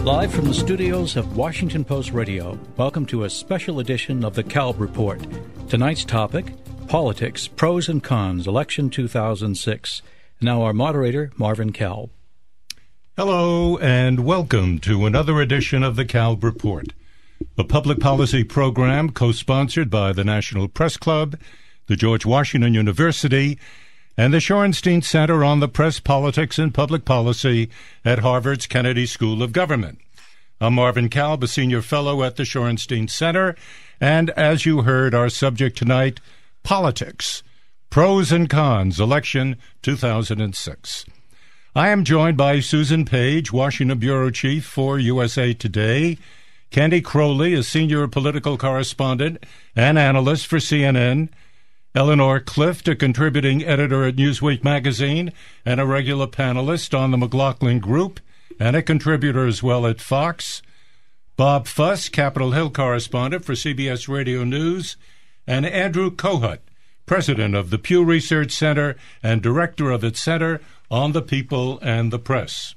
Live from the studios of Washington Post Radio, welcome to a special edition of the Kalb Report. Tonight's topic, politics, pros and cons, election 2006. Now our moderator, Marvin Kalb. Hello, and welcome to another edition of the Kalb Report, a public policy program co-sponsored by the National Press Club, the George Washington University, and the Shorenstein Center on the Press, Politics, and Public Policy at Harvard's Kennedy School of Government. I'm Marvin Kalb, a senior fellow at the Shorenstein Center, and as you heard, our subject tonight, politics, pros and cons, election 2006. I am joined by Susan Page, Washington Bureau Chief for USA Today, Candy Crowley, a senior political correspondent and analyst for CNN, Eleanor Clift, a contributing editor at Newsweek magazine and a regular panelist on the McLaughlin Group and a contributor as well at Fox, Bob Fuss, Capitol Hill correspondent for CBS Radio News, and Andrew Kohut, president of the Pew Research Center and director of its Center on the People and the Press.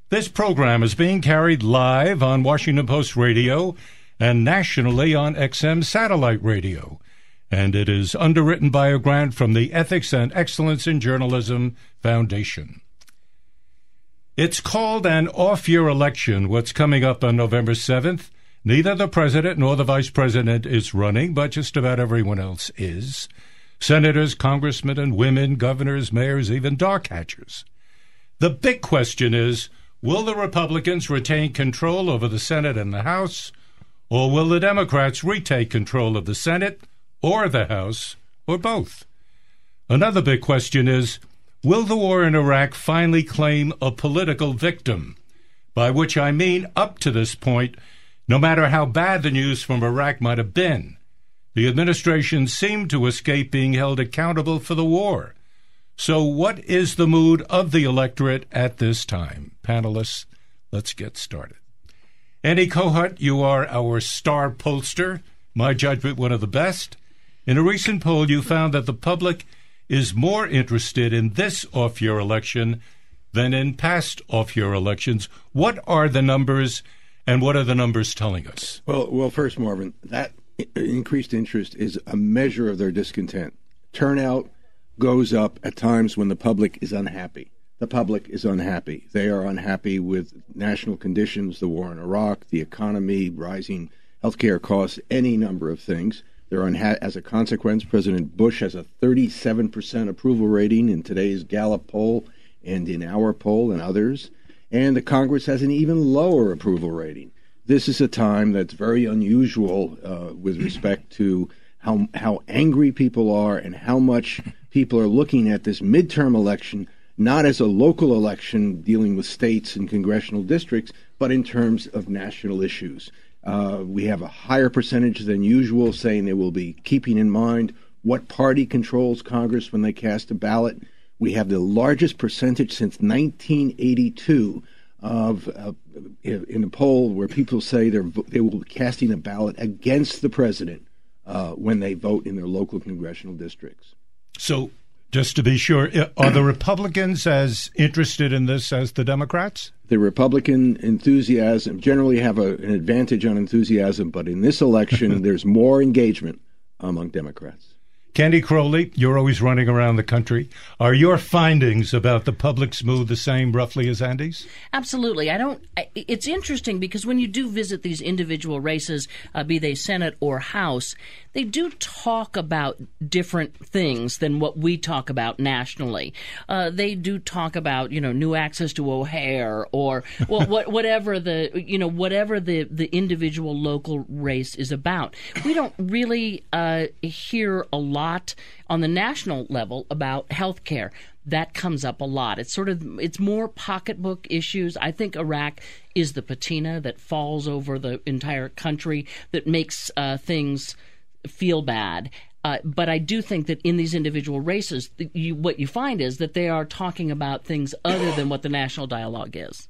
This program is being carried live on Washington Post Radio and nationally on XM satellite radio, and it is underwritten by a grant from the Ethics and Excellence in Journalism Foundation. It's called an off-year election, what's coming up on November 7th. Neither the president nor the vice president is running, but just about everyone else is. Senators, congressmen, and women, governors, mayors, even dog catchers. The big question is, will the Republicans retain control over the Senate and the House, or will the Democrats retake control of the Senate or the House, or both? Another big question is, will the war in Iraq finally claim a political victim? By which I mean, up to this point, no matter how bad the news from Iraq might have been, the administration seemed to escape being held accountable for the war. So what is the mood of the electorate at this time? Panelists, let's get started. Andy Kohut, you are our star pollster, my judgment one of the best. In a recent poll, you found that the public is more interested in this off-year election than in past off-year elections. What are the numbers, and what are the numbers telling us? Well, first, Marvin, that increased interest is a measure of their discontent. Turnout goes up at times when the public is unhappy. The public is unhappy. They are unhappy with national conditions, the war in Iraq, the economy, rising healthcare costs, any number of things. They're as a consequence, President Bush has a 37% approval rating in today's Gallup poll and in our poll and others. And the Congress has an even lower approval rating. This is a time that's very unusual with respect to how angry people are and how much people are looking at this midterm election, not as a local election dealing with states and congressional districts, but in terms of national issues. We have a higher percentage than usual saying they will be keeping in mind what party controls Congress when they cast a ballot. We have the largest percentage since 1982 in a poll where people say they will be casting a ballot against the president when they vote in their local congressional districts. So, just to be sure, are the Republicans as interested in this as the Democrats? The Republican enthusiasm generally have an advantage on enthusiasm, but in this election, there's more engagement among Democrats. Candy Crowley, you're always running around the country. Are your findings about the public's mood the same roughly as Andy's? Absolutely. It's interesting because when you do visit these individual races, be they Senate or House, they do talk about different things than what we talk about nationally. They do talk about, new access to O'Hare or whatever the individual local race is about. We don't really hear a lot on the national level about health care. That comes up a lot. It's more pocketbook issues. I think Iraq is the patina that falls over the entire country that makes things feel bad. But I do think that in these individual races, what you find is that they are talking about things other than what the national dialogue is.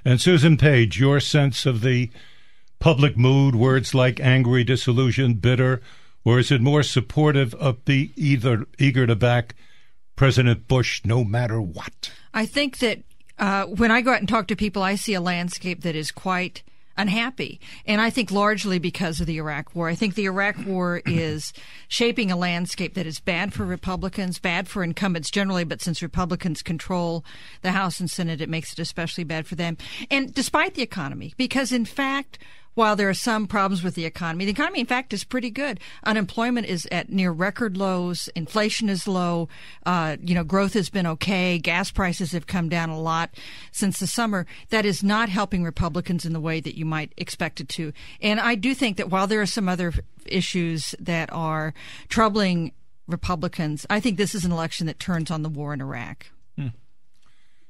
And Susan Page, your sense of the public mood, words like angry, disillusioned, bitter, or is it more supportive, upbeat, eager to back President Bush no matter what? I think that When I go out and talk to people, I see a landscape that is quite unhappy. And I think largely because of the Iraq War. I think the Iraq War is shaping a landscape that is bad for Republicans, bad for incumbents generally, but since Republicans control the House and Senate, it makes it especially bad for them. And despite the economy, because in fact, while there are some problems with the economy, in fact, is pretty good. Unemployment is at near record lows. Inflation is low. Growth has been okay. Gas prices have come down a lot since the summer. That is not helping Republicans in the way that you might expect it to. And I do think that while there are some other issues that are troubling Republicans, I think this is an election that turns on the war in Iraq.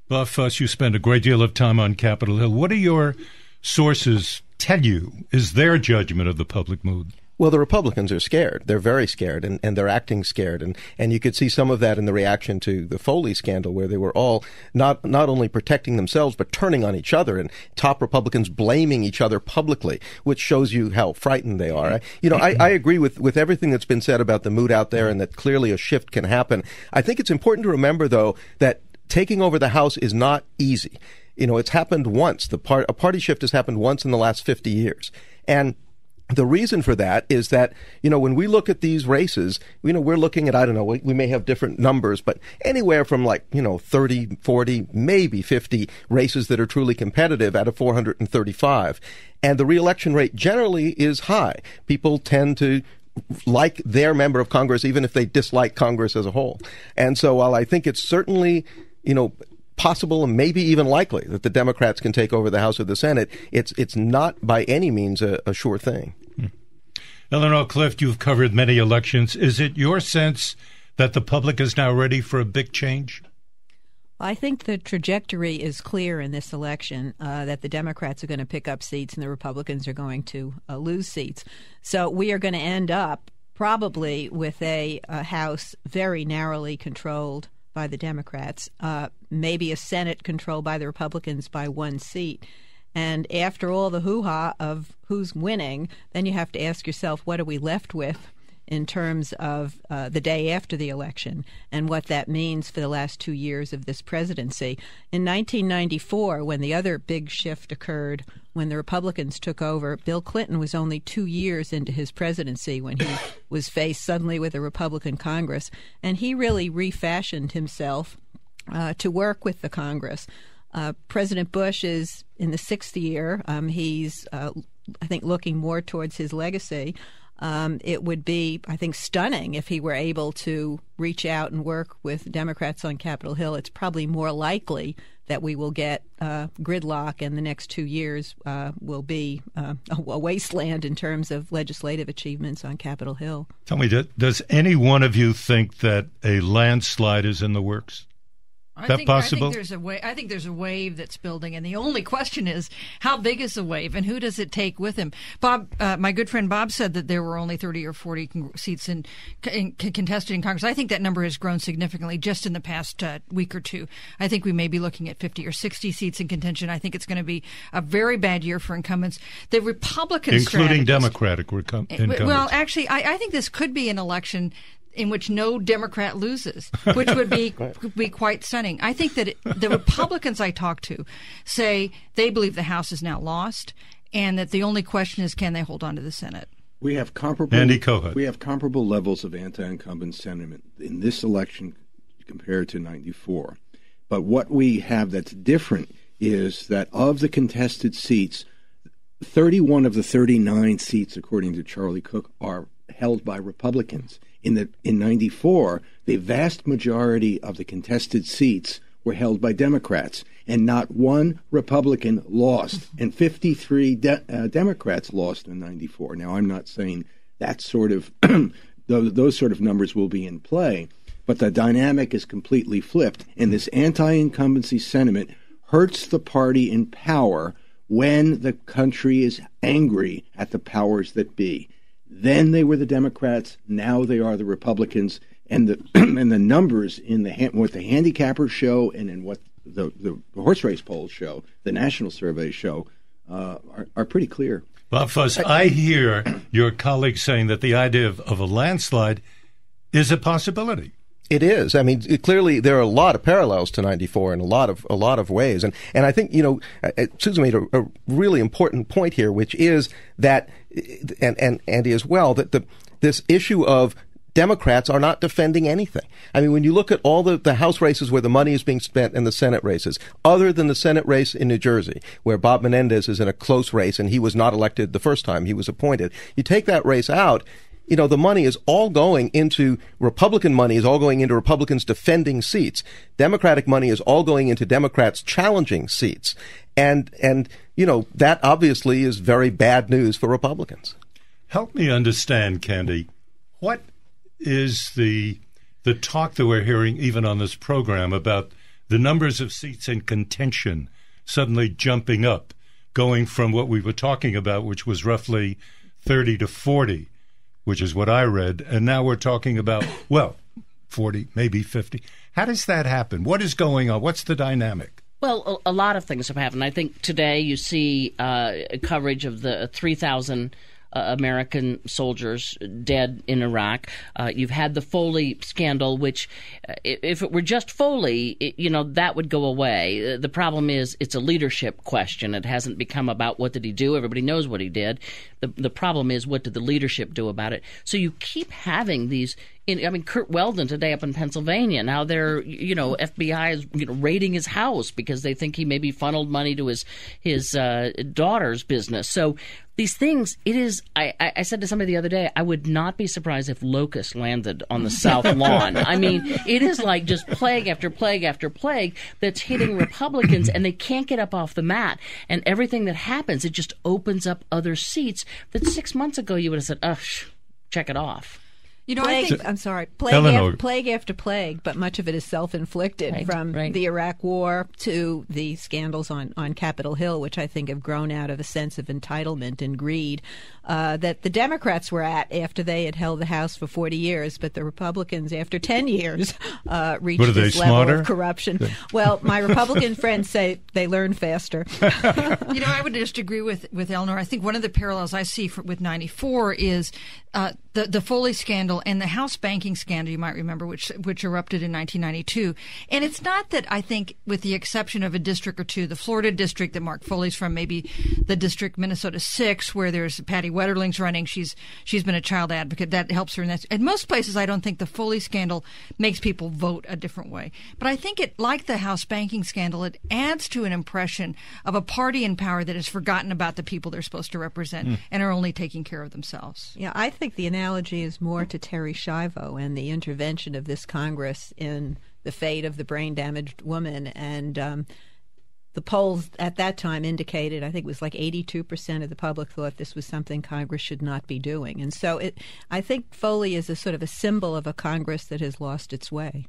Bob Fuss, you spend a great deal of time on Capitol Hill. What are your sources tell you is their judgment of the public mood? Well, the Republicans are scared. They're very scared, and they're acting scared. And you could see some of that in the reaction to the Foley scandal, where they were all not only protecting themselves, but turning on each other, and top Republicans blaming each other publicly, which shows you how frightened they are. I agree with everything that's been said about the mood out there, and that clearly a shift can happen. I think it's important to remember, though, that taking over the House is not easy. It's happened once. A party shift has happened once in the last 50 years. And the reason for that is that, when we look at these races, we're looking at, I don't know, we may have different numbers, but anywhere from 30, 40, maybe 50 races that are truly competitive out of 435. And the reelection rate generally is high. People tend to like their member of Congress, even if they dislike Congress as a whole. And so while I think it's certainly, possible and maybe even likely that the Democrats can take over the House or the Senate, it's not by any means a sure thing. Eleanor Clift, you've covered many elections. Is it your sense that the public is now ready for a big change? I think the trajectory is clear in this election, that the Democrats are going to pick up seats and the Republicans are going to lose seats. So we are going to end up probably with a House very narrowly controlled by the Democrats, maybe a Senate controlled by the Republicans by one seat. And after all the hoo-ha of who's winning, then you have to ask yourself, what are we left with in terms of the day after the election and what that means for the last 2 years of this presidency. In 1994, when the other big shift occurred, when the Republicans took over, Bill Clinton was only 2 years into his presidency when he was faced suddenly with a Republican Congress, and he really refashioned himself to work with the Congress. President Bush is in the 6th year. He's, I think, looking more towards his legacy. It would be, I think, stunning if he were able to reach out and work with Democrats on Capitol Hill. It's probably more likely that we will get gridlock, and the next 2 years will be a wasteland in terms of legislative achievements on Capitol Hill. Tell me, does any one of you think that a landslide is in the works? I think possible? I think there's a wave that's building, and the only question is, how big is the wave, and who does it take with him? Bob, my good friend Bob, said that there were only 30 or 40 seats contested in Congress. I think that number has grown significantly just in the past week or two. I think we may be looking at 50 or 60 seats in contention. I think it's going to be a very bad year for incumbents. The Republican including Democratic incumbents. Well, actually, I think this could be an election in which no Democrat loses, which would be quite stunning. I think that the Republicans I talk to say they believe the House is now lost, and that the only question is, can they hold on to the Senate? We have comparable Andy Cohen. We have comparable levels of anti-incumbent sentiment in this election compared to 94. But what we have that's different is that of the contested seats, 31 of the 39 seats, according to Charlie Cook, are held by Republicans. In 94, the vast majority of the contested seats were held by Democrats, and not one Republican lost, and 53 Democrats lost in 94. Now, I'm not saying that sort of those sort of numbers will be in play, but the dynamic is completely flipped, and this anti-incumbency sentiment hurts the party in power when the country is angry at the powers that be. Then they were the Democrats. Now they are the Republicans. And the and the numbers in what the handicappers show and in what the horse race polls show, the national surveys show, are pretty clear. Bob Fuss, I hear your colleagues saying that the idea of a landslide is a possibility. It is. I mean, clearly there are a lot of parallels to '94 in a lot of ways, and I think Susan made a really important point here, which is that, and Andy as well, that this issue of Democrats are not defending anything. I mean, when you look at all the House races where the money is being spent and the Senate races, other than the Senate race in New Jersey, where Bob Menendez is in a close race and he was not elected the first time he was appointed, you take that race out. The money is all going into Republican money is all going into Republicans defending seats. Democratic money is all going into Democrats challenging seats. And that obviously is very bad news for Republicans. Help me understand, Candy. What is the talk that we're hearing even on this program about the numbers of seats in contention suddenly jumping up, going from what we were talking about, which was roughly 30 to 40? Which is what I read, and now we're talking about, 40, maybe 50. How does that happen? What is going on? What's the dynamic? Well, a lot of things have happened. I think today you see coverage of the 3,000 American soldiers dead in Iraq. You've had the Foley scandal, which, if it were just Foley, that would go away. The problem is it's a leadership question. It hasn't become about what did he do. Everybody knows what he did. The problem is what did the leadership do about it. So you keep having these. Kurt Weldon today up in Pennsylvania. Now they're, FBI is raiding his house because they think he maybe funneled money to his daughter's business. So these things, it is. I said to somebody the other day, I would not be surprised if locusts landed on the South Lawn. I mean, it is like just plague after plague after plague that's hitting Republicans, and they can't get up off the mat. And everything that happens, it just opens up other seats that 6 months ago you would have said, check it off. Plague after plague, but much of it is self-inflicted, from the Iraq War to the scandals on Capitol Hill, which I think have grown out of a sense of entitlement and greed that the Democrats were at after they had held the House for 40 years, but the Republicans, after 10 years, reached this level of corruption. Well, my Republican friends say they learn faster. I would just agree with Eleanor. I think one of the parallels I see with '94 is the Foley scandal and the House banking scandal, you might remember, which erupted in 1992. And it's not that, I think, with the exception of a district or two, the Florida district that Mark Foley's from, maybe the district Minnesota 6, where there's Patty Wetterling's running. She's been a child advocate. That helps her. In most places, I don't think the Foley scandal makes people vote a different way. But I think it, like the House banking scandal, it adds to an impression of a party in power that has forgotten about the people they're supposed to represent and are only taking care of themselves. Yeah, I think the analogy is more to Terry Schiavo and the intervention of this Congress in the fate of the brain-damaged woman. And the polls at that time indicated, I think it was like 82% of the public thought this was something Congress should not be doing. And so I think Foley is a sort of a symbol of a Congress that has lost its way.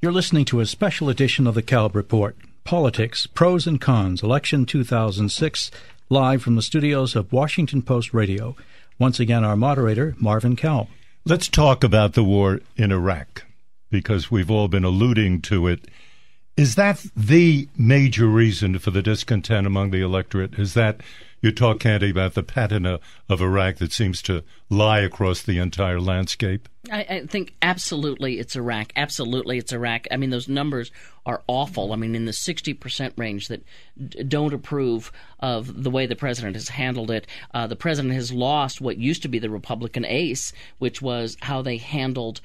You're listening to a special edition of the Kalb Report, Politics, Pros and Cons, Election 2006, live from the studios of Washington Post Radio. Once again, our moderator, Marvin Kalb. Let's talk about the war in Iraq, because we've all been alluding to it. Is that the major reason for the discontent among the electorate? Is that, you talk, Candy, about the patina of Iraq that seems to lie across the entire landscape? I think absolutely it's Iraq. Absolutely it's Iraq. I mean, those numbers are awful. I mean, in the 60% range that don't approve of the way the president has handled it. The president has lost what used to be the Republican ace, which was how they handled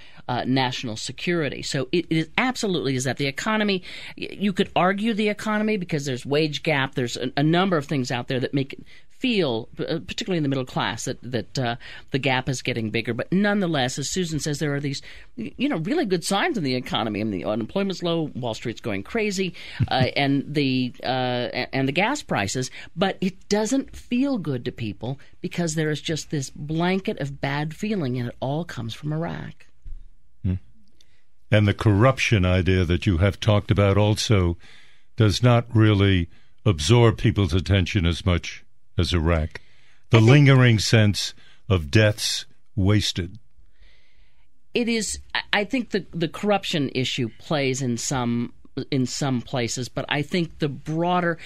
national security. So it absolutely is that. The economy, you could argue the economy because there's wage gap. There's a number of things out there that make it feel, particularly in the middle class, that the gap is getting bigger. But nonetheless, as Susan says, there are these, really good signs in the economy. I mean, the unemployment's low, Wall Street's going crazy, and the gas prices. But it doesn't feel good to people because there is just this blanket of bad feeling, and it all comes from Iraq. And the corruption idea that you have talked about also does not really absorb people's attention as much as Iraq. The lingering sense of deaths wasted. It is. I think the corruption issue plays in some places, but I think the groundwater,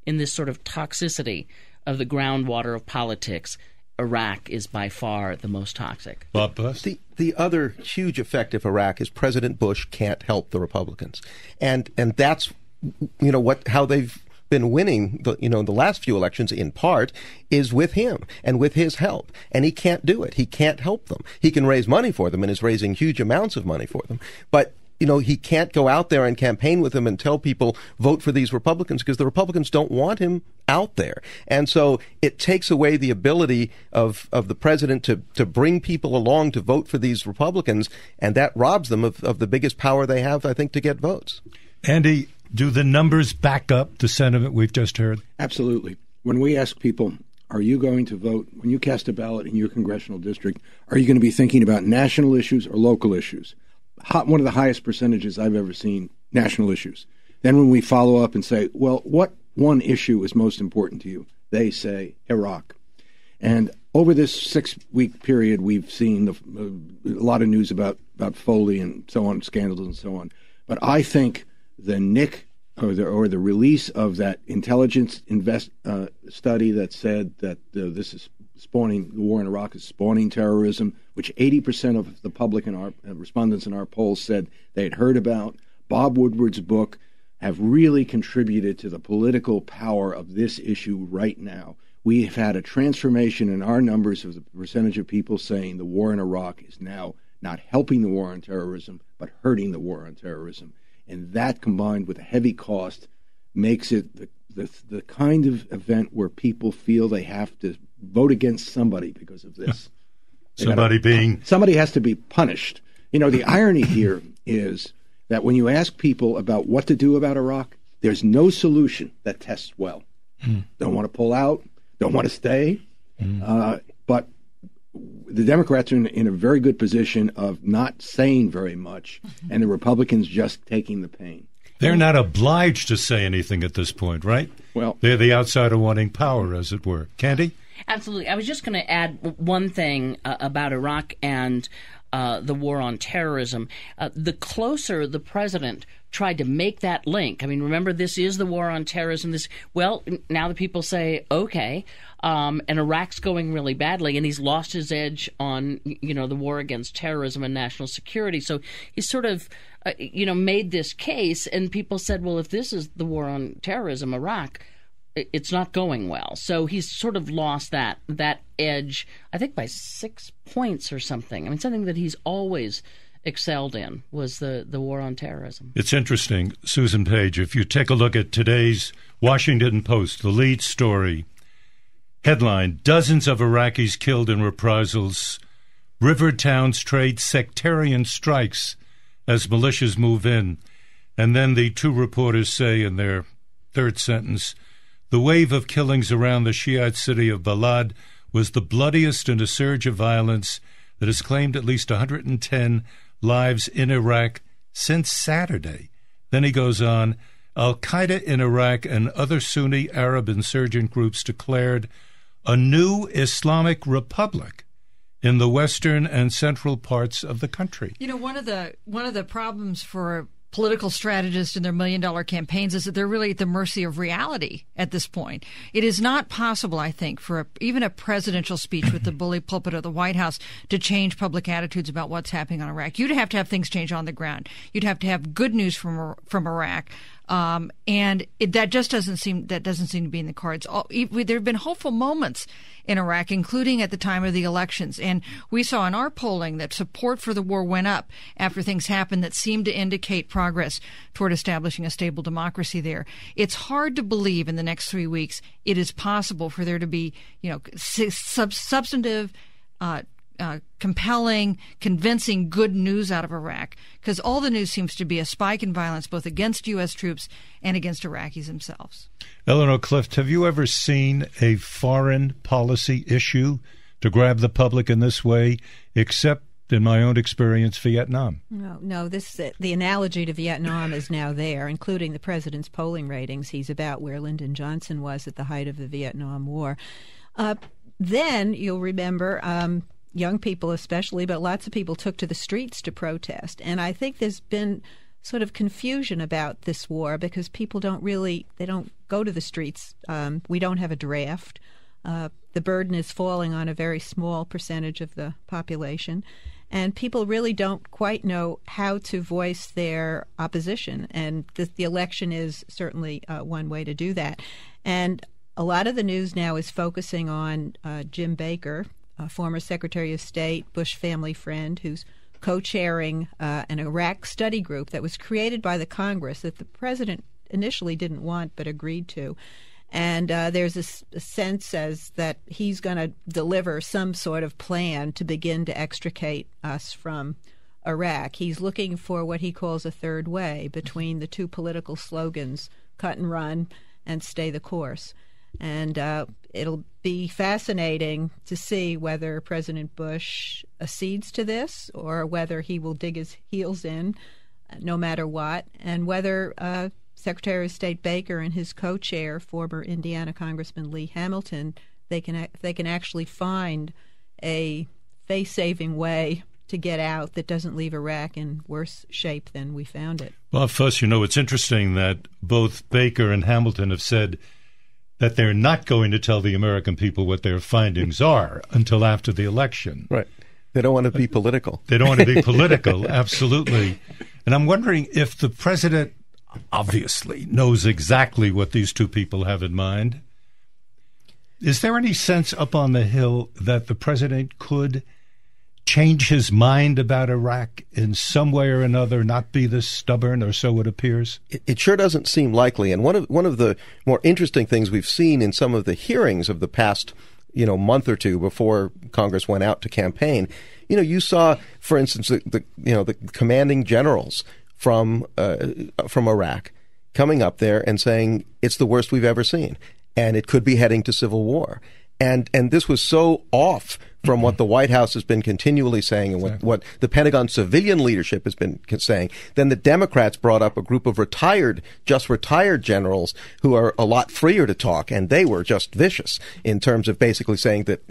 in this sort of toxicity of the groundwater of politics, Iraq is by far the most toxic. Bob Buss? The other huge effect of Iraq is President Bush can't help the Republicans, and that's how they've been winning the last few elections in part is with him and with his help, and he can't do it. He can't help them. He can raise money for them and is raising huge amounts of money for them, but he can't go out there and campaign with them and tell people vote for these Republicans because the Republicans don't want him out there. And so it takes away the ability of the president to bring people along to vote for these Republicans, and that robs them of the biggest power they have, I think, to get votes. Andy, do the numbers back up the sentiment we've just heard? Absolutely. When we ask people, are you going to vote, when you cast a ballot in your congressional district, are you going to be thinking about national issues or local issues? One of the highest percentages I've ever seen, national issues. Then when we follow up and say, well, what one issue is most important to you? They say Iraq. And over this 6-week period, we've seen a lot of news about Foley and so on, scandals and so on. But I think the NIC or the release of that intelligence study that said that this is spawning, the war in Iraq is spawning terrorism, which 80% of the public and our respondents in our polls said they had heard about. Bob Woodward's book have really contributed to the political power of this issue right now. We have had a transformation in our numbers of the percentage of people saying the war in Iraq is now not helping the war on terrorism, but hurting the war on terrorism. And that, combined with a heavy cost, makes it the kind of event where people feel they have to vote against somebody because of this. Somebody has to be punished. The irony here is that when you ask people about what to do about Iraq, there's no solution that tests well. Don't want to pull out, don't want to stay. But the Democrats are in a very good position of not saying very much, and the Republicans just taking the pain. They're not obliged to say anything at this point, right? Well, they're the outsider wanting power, as it were. Candy? Absolutely. I was just going to add one thing about Iraq and the war on terrorism. The closer the president tried to make that link, I mean, remember, this is the war on terrorism. Now the people say, okay, and Iraq's going really badly, and he's lost his edge on, the war against terrorism and national security. So he's sort of, made this case, and people said, well, if this is the war on terrorism, Iraq, it's not going well. So he's sort of lost that edge, I think, by 6 points or something. I mean, something that he's always excelled in was the war on terrorism. It's interesting, Susan Page, if you take a look at today's Washington Post, the lead story, headline, dozens of Iraqis killed in reprisals, river towns trade sectarian strikes as militias move in. And then the two reporters say in their third sentence, the wave of killings around the Shiite city of Balad was the bloodiest in a surge of violence that has claimed at least 110 lives in Iraq since Saturday. Then he goes on, Al-Qaeda in Iraq and other Sunni Arab insurgent groups declared a new Islamic republic in the western and central parts of the country. One of the problems for political strategists in their million-dollar campaigns is that they're really at the mercy of reality at this point. It is not possible, I think, for even a presidential speech with the bully pulpit of the White House to change public attitudes about what's happening on Iraq. You'd have to have things change on the ground. You'd have to have good news from Iraq. That doesn't seem to be in the cards. There have been hopeful moments in Iraq, including at the time of the elections. And we saw in our polling that support for the war went up after things happened that seemed to indicate progress toward establishing a stable democracy there. It's hard to believe in the next 3 weeks it is possible for there to be, substantive, compelling, convincing, good news out of Iraq, because all the news seems to be a spike in violence both against U.S. troops and against Iraqis themselves. Eleanor Clift, have you ever seen a foreign policy issue to grab the public in this way, except, in my own experience, Vietnam? No. The analogy to Vietnam is now there, including the president's polling ratings. He's about where Lyndon Johnson was at the height of the Vietnam War. Then you'll remember young people especially, but lots of people took to the streets to protest. And I think there's been sort of confusion about this war because people don't go to the streets. We don't have a draft. the burden is falling on a very small percentage of the population. And people really don't quite know how to voice their opposition. And the election is certainly one way to do that. And a lot of the news now is focusing on Jim Baker, former Secretary of State, Bush family friend, who's co-chairing an Iraq study group that was created by the Congress that the president initially didn't want but agreed to. And there's a sense as that he's going to deliver some sort of plan to begin to extricate us from Iraq. He's looking for what he calls a third way between the two political slogans, cut and run and stay the course. And it'll be fascinating to see whether President Bush accedes to this or whether he will dig his heels in no matter what, and whether Secretary of State Baker and his co-chair, former Indiana Congressman Lee Hamilton, they can actually find a face-saving way to get out that doesn't leave Iraq in worse shape than we found it. Well, first, it's interesting that both Baker and Hamilton have said that they're not going to tell the American people what their findings are until after the election. Right. They don't want to be political. They don't want to be political, absolutely. And I'm wondering if the president obviously knows exactly what these two people have in mind. Is there any sense up on the Hill that the president could change his mind about Iraq in some way or another, not be this stubborn, or so it appears? It sure doesn't seem likely. And one of the more interesting things we've seen in some of the hearings of the past, month or two before Congress went out to campaign, you saw, for instance, the commanding generals from Iraq coming up there and saying it's the worst we've ever seen, and it could be heading to civil war. And this was so off from what the White House has been continually saying and what the Pentagon civilian leadership has been saying. Then the Democrats brought up a group of just retired generals who are a lot freer to talk, and they were just vicious in terms of basically saying that,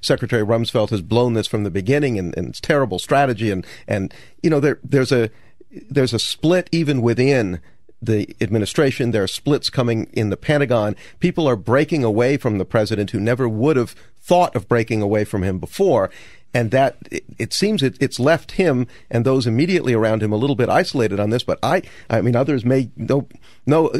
Secretary Rumsfeld has blown this from the beginning and it's terrible strategy. And there's a split even within the administration. There are splits coming in the Pentagon. People are breaking away from the president who never would have thought of breaking away from him before. And that it seems it's left him and those immediately around him a little bit isolated on this. But I mean, others may know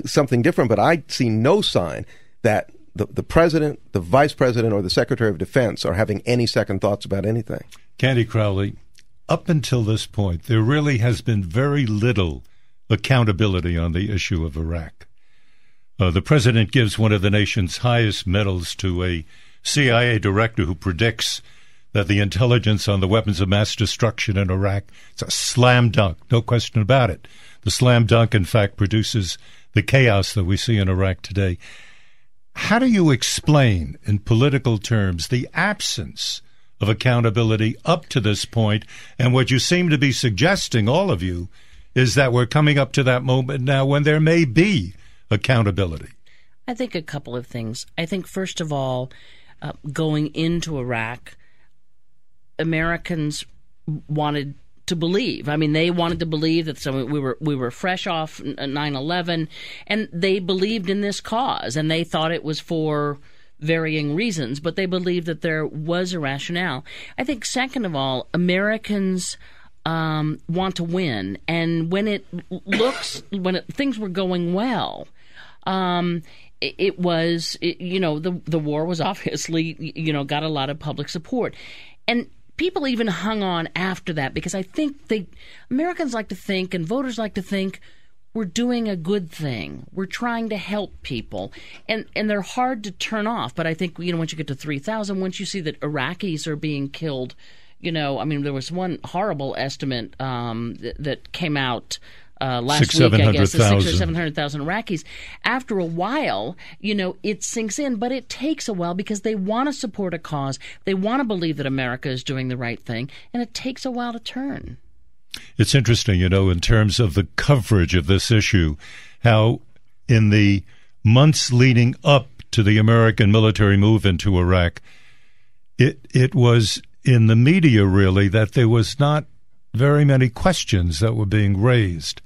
something different, but I see no sign that the president, the vice president, or the secretary of defense are having any second thoughts about anything. Candy Crowley, up until this point, there really has been very little accountability on the issue of Iraq. The president gives one of the nation's highest medals to a CIA director who predicts that the intelligence on the weapons of mass destruction in Iraq, it's a slam dunk, no question about it. The slam dunk, in fact, produces the chaos that we see in Iraq today. How do you explain, in political terms, the absence of accountability up to this point? And what you seem to be suggesting, all of you, is that we're coming up to that moment now when there may be accountability. I think a couple of things. I think, first of all, going into Iraq, Americans wanted to believe. I mean, they wanted to believe that we were fresh off 9/11, and they believed in this cause, and they thought it was for varying reasons, but they believed that there was a rationale. I think, second of all, Americans want to win, and when things were going well, the war was obviously got a lot of public support, and people even hung on after that because I think Americans like to think and voters like to think we're doing a good thing. We're trying to help people, and they're hard to turn off. But I think once you get to 3,000, once you see that Iraqis are being killed. There was one horrible estimate that came out last week, I guess, 600,000 or 700,000 Iraqis. After a while, it sinks in, but it takes a while because they want to support a cause. They want to believe that America is doing the right thing, and it takes a while to turn. It's interesting, in terms of the coverage of this issue, how in the months leading up to the American military move into Iraq, it was in the media, really, that there was not very many questions that were being raised.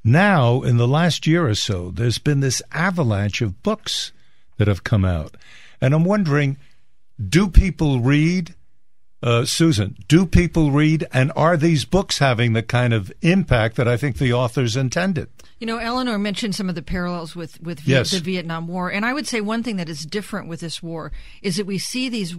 Now, in the last year or so, there's been this avalanche of books that have come out. And I'm wondering, do people read? Susan, do people read, and are these books having the kind of impact that I think the authors intended? You know, Eleanor mentioned some of the parallels with Yes. the Vietnam War, and I would say one thing that is different with this war is that we see these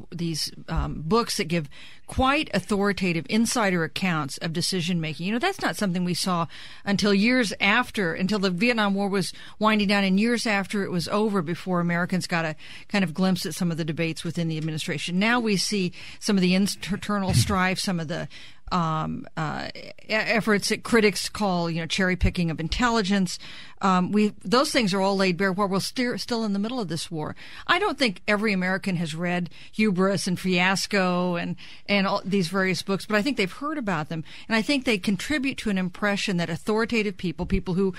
books that give quite authoritative insider accounts of decision making. You know, that's not something we saw until the Vietnam War was winding down, and years after it was over, before Americans got a kind of glimpse at some of the debates within the administration. Now we see some of the internal strife, some of the efforts that critics call, cherry picking of intelligence. Those things are all laid bare while we're still in the middle of this war. I don't think every American has read Hubris and Fiasco and all these various books, but I think they've heard about them, and I think they contribute to an impression that authoritative people who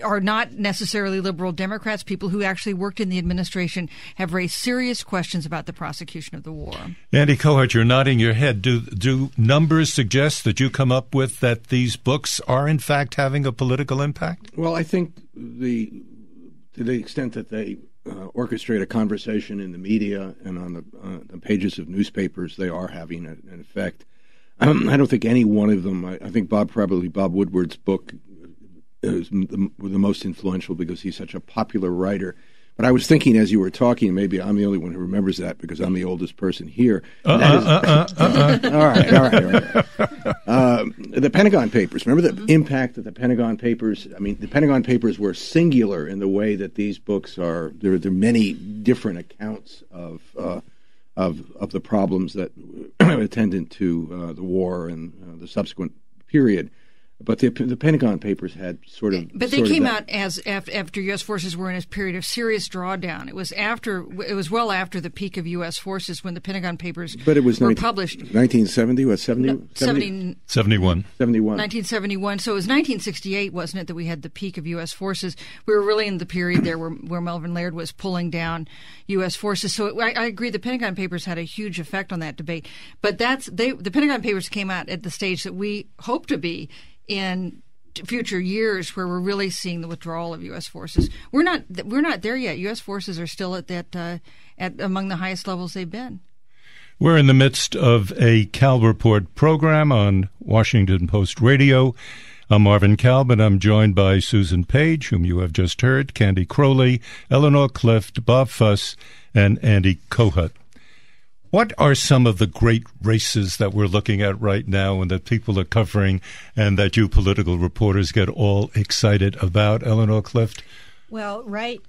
are not necessarily liberal Democrats, people who actually worked in the administration, have raised serious questions about the prosecution of the war. Andy Kohut, you're nodding your head. Do numbers suggest that you come up with that these books are in fact having a political impact? Well, I think to the extent that they orchestrate a conversation in the media and on the pages of newspapers, they are having an effect. I don't think any one of them. I think Bob Woodward's book is the most influential because he's such a popular writer. But I was thinking as you were talking, maybe I'm the only one who remembers that because I'm the oldest person here. All right. The Pentagon Papers. Remember the impact of the Pentagon Papers? I mean, the Pentagon Papers were singular in the way that these books are. There are many different accounts of the problems that attendant to the war and the subsequent period. But the Pentagon Papers had sort of. But they came out as after U.S. forces were in a period of serious drawdown. It was well after the peak of U.S. forces when the Pentagon Papers were published. 1970, what, 70? No, 71. 1971. So it was 1968, wasn't it, that we had the peak of U.S. forces? We were really in the period there where Melvin Laird was pulling down U.S. forces. So I agree the Pentagon Papers had a huge effect on that debate. But the Pentagon Papers came out at the stage that we hope to be in future years, where we're really seeing the withdrawal of U.S. forces. We're not there yet. U.S. forces are still at among the highest levels they've been. We're in the midst of a Kalb Report program on Washington Post Radio. I'm Marvin Kalb, and I'm joined by Susan Page, whom you have just heard, Candy Crowley, Eleanor Clift, Bob Fuss, and Andy Kohut. What are some of the great races that we're looking at right now and that people are covering and that you political reporters get all excited about, Eleanor Clift? Well, right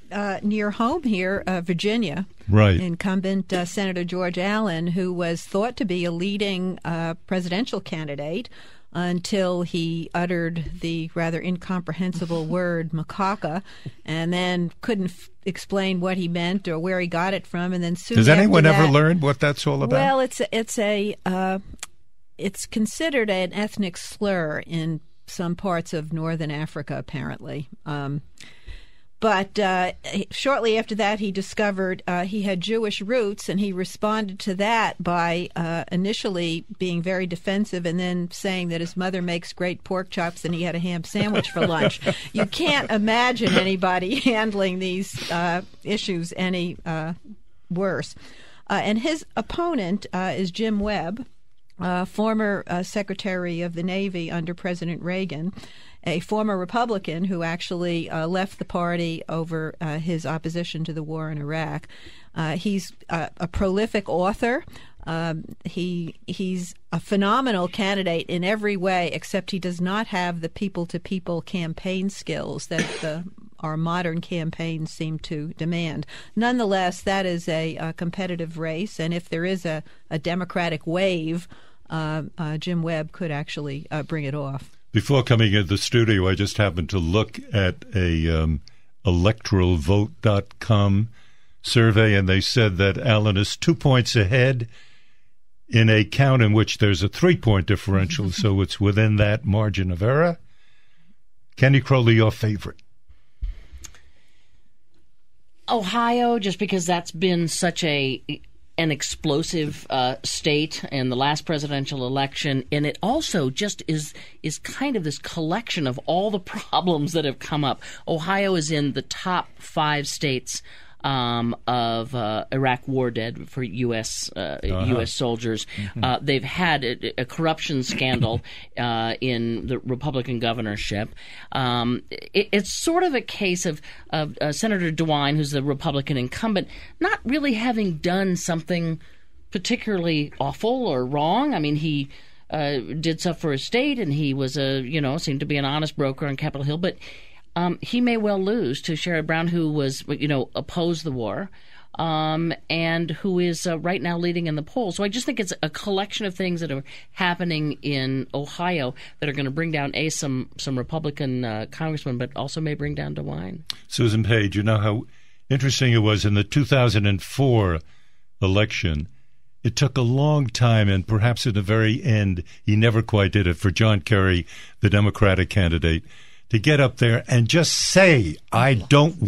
near home here, Virginia. Right. Incumbent Senator George Allen, who was thought to be a leading presidential candidate until he uttered the rather incomprehensible word macaca and then couldn't explain what he meant or where he got it from. And then soon Does anyone after ever learn what that's all about? Well, it's considered an ethnic slur in some parts of northern Africa, apparently. But shortly after that, he discovered he had Jewish roots, and he responded to that by initially being very defensive and then saying that his mother makes great pork chops and he had a ham sandwich for lunch. You can't imagine anybody handling these issues any worse. And his opponent is Jim Webb, former Secretary of the Navy under President Reagan, a former Republican who actually left the party over his opposition to the war in Iraq. He's a prolific author. He's a phenomenal candidate in every way, except he does not have the people-to-people campaign skills that our modern campaigns seem to demand. Nonetheless, that is a competitive race, and if there is a Democratic wave, Jim Webb could actually bring it off. Before coming into the studio, I just happened to look at a electoralvote.com survey, and they said that Allen is 2 points ahead in a count in which there's a 3-point differential, so it's within that margin of error. Candy Crowley, your favorite? Ohio, just because that's been such an explosive state in the last presidential election, and it also just is kind of this collection of all the problems that have come up. Ohio is in the top 5 states of Iraq war dead for U.S. U.S. soldiers. They've had a corruption scandal in the Republican governorship. It's sort of a case of Senator DeWine, who's the Republican incumbent, not really having done something particularly awful or wrong. I mean, he did stuff for his state, and he was seemed to be an honest broker on Capitol Hill, but he may well lose to Sherrod Brown, who was, opposed the war, and who is right now leading in the polls. So I just think it's a collection of things that are happening in Ohio that are going to bring down some Republican congressmen, but also may bring down DeWine. Susan Page, you know how interesting it was in the 2004 election. It took a long time, and perhaps at the very end, he never quite did it, for John Kerry, the Democratic candidate, to get up there and just say, I don't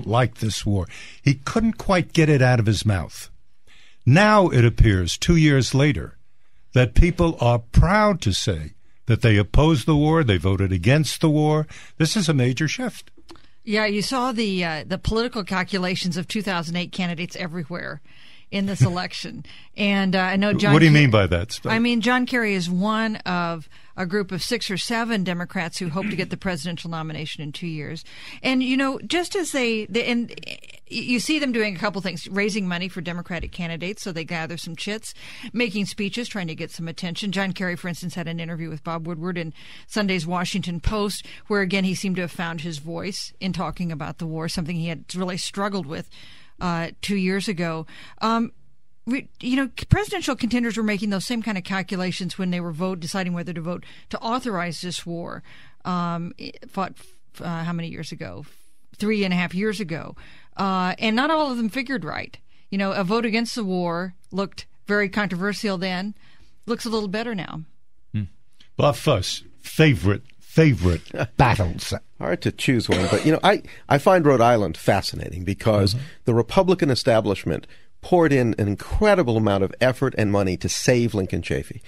like this war. He couldn't quite get it out of his mouth. Now it appears, 2 years later, that people are proud to say that they oppose the war, they voted against the war. This is a major shift. Yeah, you saw the political calculations of 2008 candidates everywhere in this election. And I know John... What do you mean by that, Spike? I mean, John Kerry is one of a group of 6 or 7 Democrats who hope to get the presidential nomination in 2 years. And, just as and you see them doing a couple things, raising money for Democratic candidates so they gather some chits, making speeches, trying to get some attention. John Kerry, for instance, had an interview with Bob Woodward in Sunday's Washington Post, where, again, he seemed to have found his voice in talking about the war, something he had really struggled with 2 years ago. Presidential contenders were making those same kind of calculations when they were deciding whether to vote to authorize this war. Fought how many years ago? 3.5 years ago. And not all of them figured right. A vote against the war looked very controversial then. Looks a little better now. Bob Fuss, favorite battles. Hard to choose one, but I find Rhode Island fascinating because the Republican establishment poured in an incredible amount of effort and money to save Lincoln Chafee.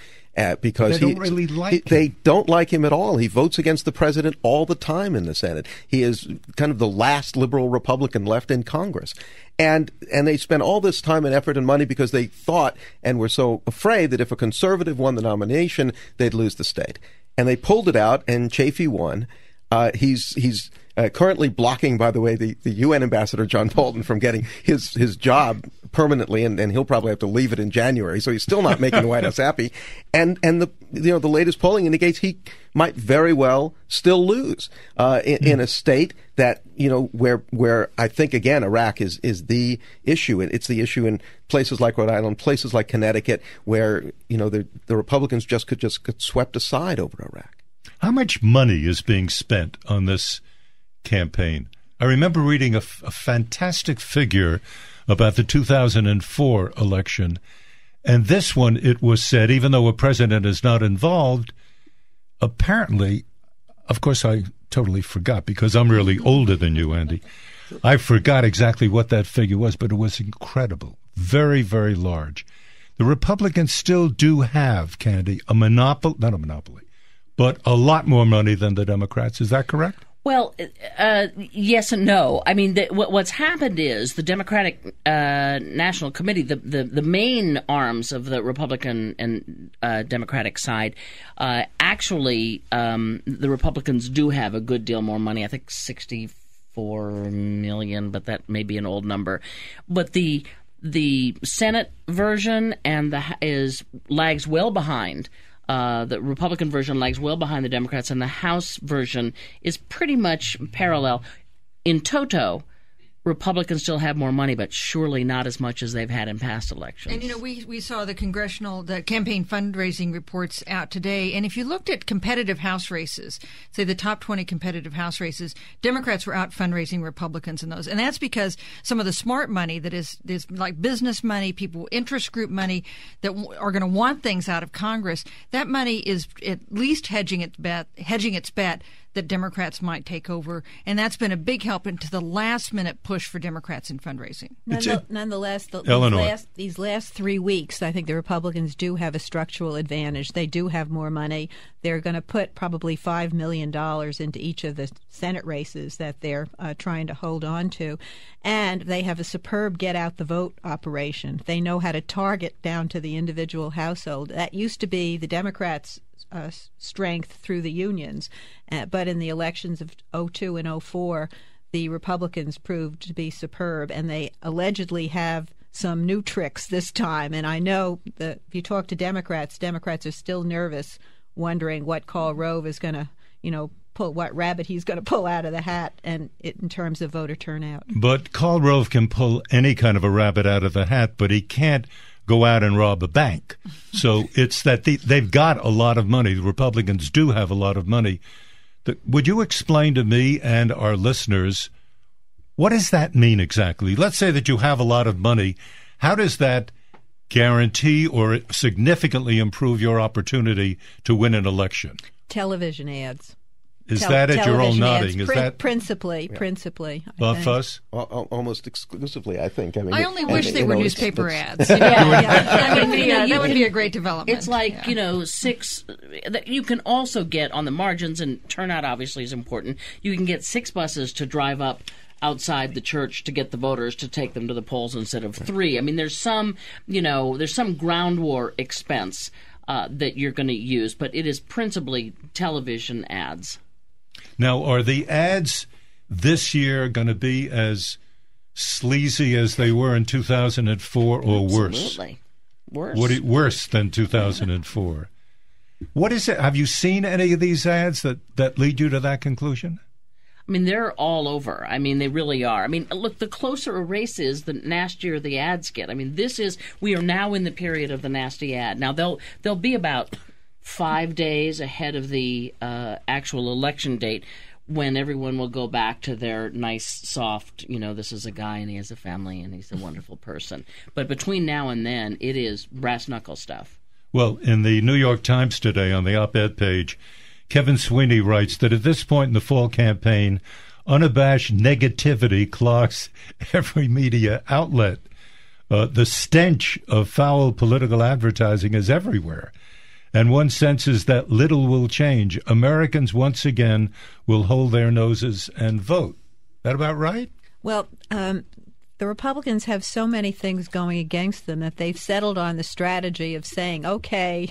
Because they don't really like him. They don't like him at all. He votes against the president all the time in the Senate. He is kind of the last liberal Republican left in Congress. And they spent all this time and effort and money because they thought and were so afraid that if a conservative won the nomination, they'd lose the state. And they pulled it out, and Chafee won. He's currently blocking, by the way, the UN ambassador, John Bolton, from getting his job permanently, and he'll probably have to leave it in January. So he's still not making the White House happy. And the latest polling indicates he might very well still lose in a state that where I think again Iraq is the issue, and it's the issue in places like Rhode Island, places like Connecticut, where the Republicans just could get swept aside over Iraq. How much money is being spent on this campaign? I remember reading a fantastic figure about the 2004 election. And this one, it was said, even though a president is not involved, apparently, of course, I totally forgot because I'm really older than you, Andy. I forgot exactly what that figure was, but it was incredible. Very, very large. The Republicans still do have, Candy, not a monopoly, but a lot more money than the Democrats. Is that correct? Well, yes and no. I mean, what's happened is the Democratic National Committee, the main arms of the Republican and Democratic side, actually, the Republicans do have a good deal more money. I think $64 million, but that may be an old number. But the Senate version lags well behind. The Republican version lags well behind the Democrats, and the House version is pretty much parallel. In toto, Republicans still have more money, but surely not as much as they've had in past elections. And, we saw the campaign fundraising reports out today, and if you looked at competitive House races, say the top 20 competitive House races, Democrats were out fundraising Republicans in those. And that's because some of the smart money that is like business money, people, interest group money that are going to want things out of Congress, that money is at least hedging its bet that Democrats might take over, and that's been a big help into the last-minute push for Democrats in fundraising. Nonetheless, these last 3 weeks, I think the Republicans do have a structural advantage. They do have more money. They're going to put probably $5 million into each of the Senate races that they're trying to hold on to. And they have a superb get-out-the-vote operation. They know how to target down to the individual household. That used to be the Democrats' strength through the unions. But in the elections of 2002 and 2004, the Republicans proved to be superb, and they allegedly have some new tricks this time. And I know that if you talk to Democrats are still nervous, wondering what Karl Rove is going to, pull, what rabbit he's going to pull out of the hat, and in terms of voter turnout. But Karl Rove can pull any kind of a rabbit out of the hat, but he can't go out and rob a bank. So it's that they've got a lot of money. The Republicans do have a lot of money. Would you explain to me and our listeners, what does that mean exactly? Let's say that you have a lot of money. How does that guarantee or significantly improve your opportunity to win an election? Television ads. Is that it? You're all nodding. Is that principally? Bob Fuss? Almost exclusively, I think. I only wish they were newspaper ads. That would be a great development. It's like, 6. You can also get on the margins, and turnout obviously is important. You can get 6 buses to drive up outside the church to get the voters to take them to the polls instead of 3. I mean, there's some ground war expense that you're going to use, but it is principally television ads. Now, are the ads this year going to be as sleazy as they were in 2004 or worse? Absolutely. Worse than 2004. What is it? Have you seen any of these ads that lead you to that conclusion? I mean, they're all over. I mean, they really are. I mean, look, the closer a race is, the nastier the ads get. I mean, we are now in the period of the nasty ad. Now, they'll be about 5 days ahead of the actual election date, when everyone will go back to their nice, soft, this is a guy and he has a family and he's a wonderful person. But between now and then, it is brass-knuckle stuff. Well, in the New York Times today, on the op-ed page, Kevin Sweeney writes that at this point in the fall campaign, unabashed negativity clogs every media outlet. The stench of foul political advertising is everywhere. And one senses that little will change. Americans once again will hold their noses and vote. That about right? Well, the Republicans have so many things going against them that they've settled on the strategy of saying, okay,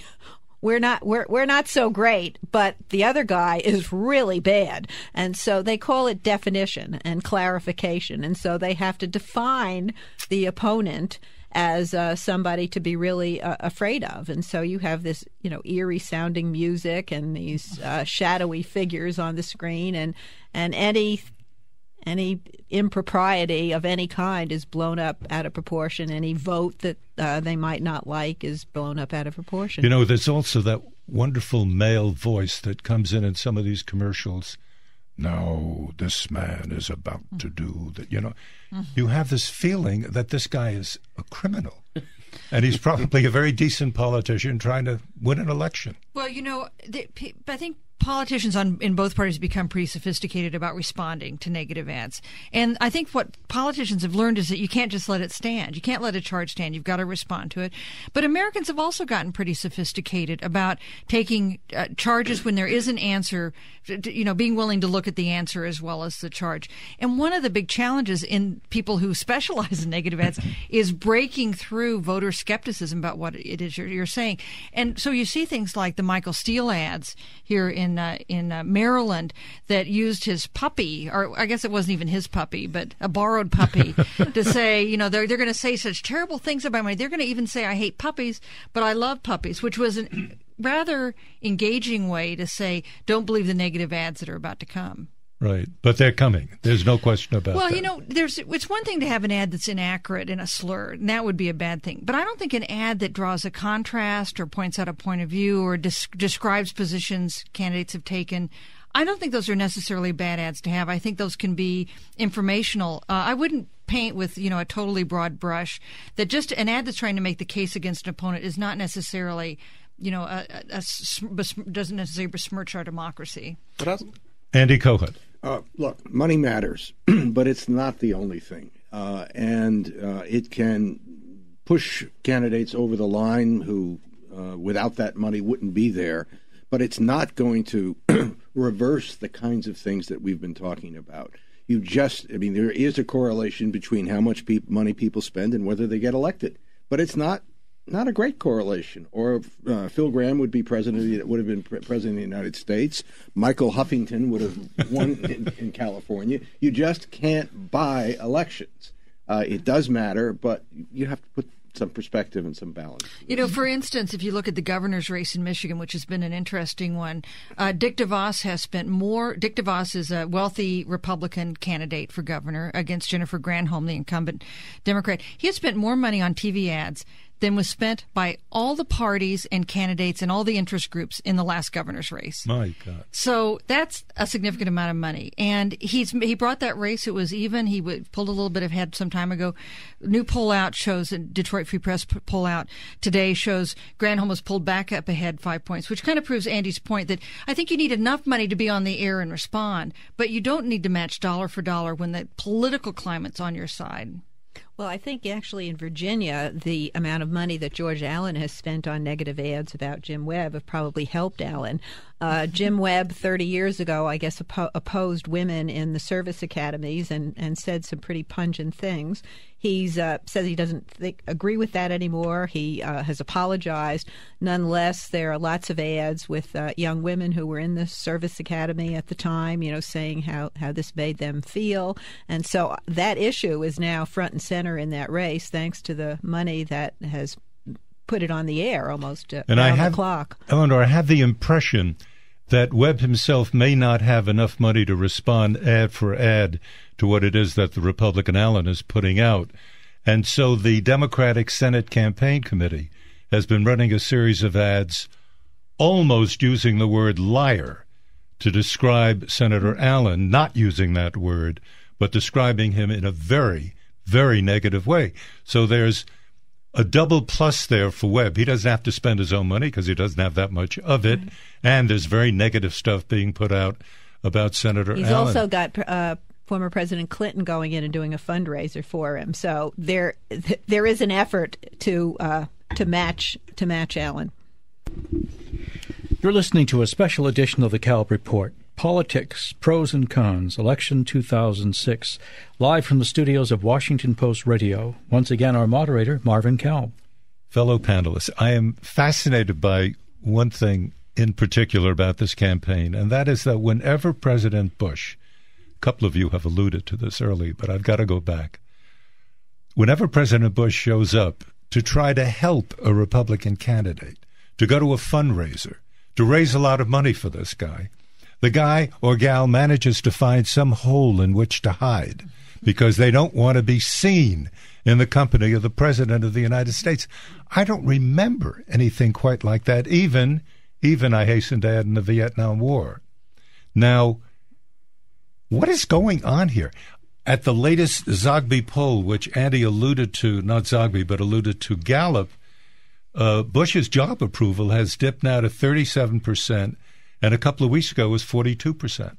we're not so great, but the other guy is really bad. And so they call it definition and clarification. And so they have to define the opponent as somebody to be really afraid of. And so you have this, eerie sounding music and these shadowy figures on the screen, and any impropriety of any kind is blown up out of proportion. Any vote that they might not like is blown up out of proportion. There's also that wonderful male voice that comes in some of these commercials. No, this man is about to do that. You have this feeling that this guy is a criminal. And he's probably a very decent politician trying to win an election. Well, I think politicians in both parties become pretty sophisticated about responding to negative ads. And I think what politicians have learned is that you can't just let it stand. You can't let a charge stand. You've got to respond to it. But Americans have also gotten pretty sophisticated about taking charges when there is an answer, being willing to look at the answer as well as the charge. And one of the big challenges in people who specialize in negative ads is breaking through voter skepticism about what it is you're saying. And so you see things like the Michael Steele ads here in Maryland that used his puppy, or I guess it wasn't even his puppy, but a borrowed puppy, to say, they're going to say such terrible things about me. They're going to even say, I hate puppies, but I love puppies, which was a rather engaging way to say, don't believe the negative ads that are about to come. Right. But they're coming. There's no question about that. Well, it's one thing to have an ad that's inaccurate and a slur, and that would be a bad thing. But I don't think an ad that draws a contrast or points out a point of view or describes positions candidates have taken, I don't think those are necessarily bad ads to have. I think those can be informational. I wouldn't paint with, a totally broad brush that just an ad that's trying to make the case against an opponent is not necessarily, doesn't necessarily besmirch our democracy. Andy Cohen. Look, money matters, but it's not the only thing. And it can push candidates over the line who, without that money, wouldn't be there. But it's not going to reverse the kinds of things that we've been talking about. There is a correlation between how much money people spend and whether they get elected. But it's not a great correlation. Or Phil Gramm would have been president of the United States. Michael Huffington would have won in California. You just can't buy elections. It does matter, but you have to put some perspective and some balance. For instance, if you look at the governor's race in Michigan, which has been an interesting one, Dick DeVos has spent more. Dick DeVos is a wealthy Republican candidate for governor against Jennifer Granholm, the incumbent Democrat. He has spent more money on TV ads than was spent by all the parties and candidates and all the interest groups in the last governor's race. My God. So that's a significant amount of money. And he brought that race. It was even. He pulled a little bit ahead some time ago. New poll out shows, Detroit Free Press poll out today shows Granholm was pulled back up ahead 5 points, which kind of proves Andy's point that I think you need enough money to be on the air and respond, but you don't need to match dollar for dollar when the political climate's on your side. Well, I think actually in Virginia, the amount of money that George Allen has spent on negative ads about Jim Webb have probably helped Allen. Jim Webb, 30 years ago, I guess, opposed women in the service academies and said some pretty pungent things. He says he doesn't agree with that anymore. He has apologized. Nonetheless, there are lots of ads with young women who were in the service academy at the time, saying how this made them feel. And so that issue is now front and center in that race, thanks to the money that has put it on the air almost around the clock. Eleanor, I have the impression that Webb himself may not have enough money to respond ad for ad to what it is that the Republican Allen is putting out. And so the Democratic Senate Campaign Committee has been running a series of ads almost using the word liar to describe Senator Allen, not using that word, but describing him in a very, very negative way. So there's a double plus there for Webb. He doesn't have to spend his own money because he doesn't have that much of it. And there's very negative stuff being put out about Senator Allen. He's also got former President Clinton going in and doing a fundraiser for him. So there is an effort to match Allen. You're listening to a special edition of the Kalb Report. Politics, Pros and Cons, Election 2006, live from the studios of Washington Post Radio. Once again, our moderator, Marvin Kalb. Fellow panelists, I am fascinated by one thing in particular about this campaign, and that is that whenever President Bush, a couple of you have alluded to this early, but I've got to go back. Whenever President Bush shows up to try to help a Republican candidate, to go to a fundraiser, to raise a lot of money for this guy, the guy or gal manages to find some hole in which to hide because they don't want to be seen in the company of the President of the United States. I don't remember anything quite like that, even I hasten to add, in the Vietnam War. Now, what is going on here? At the latest Zogby poll, which Andy alluded to, not Zogby, but alluded to Gallup, Bush's job approval has dipped now to 37%, and a couple of weeks ago was 42%.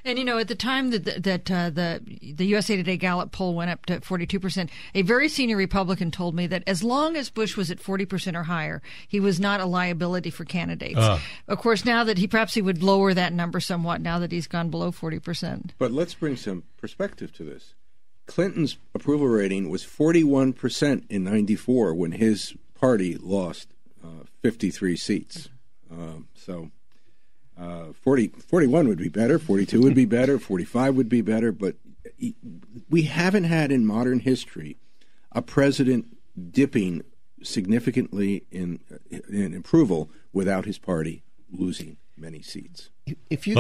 And, at the time that the USA Today Gallup poll went up to 42%, a very senior Republican told me that as long as Bush was at 40% or higher, he was not a liability for candidates. Of course, now that he would lower that number somewhat now that he's gone below 40%. But let's bring some perspective to this. Clinton's approval rating was 41% in 94 when his party lost 53 seats. 41 would be better, 42 would be better, 45 would be better, but we haven't had in modern history a president dipping significantly in approval without his party losing many seats. If you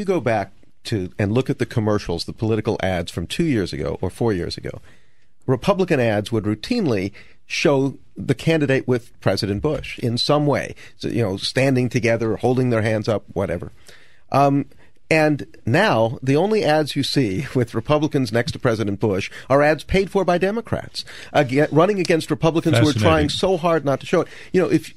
go back to and look at the commercials, the political ads from 2 years ago or 4 years ago, Republican ads would routinely show the candidate with President Bush in some way, so, standing together, holding their hands up, whatever. And And now the only ads you see with Republicans next to President Bush are ads paid for by Democrats, running against Republicans who are trying so hard not to show it. You know, if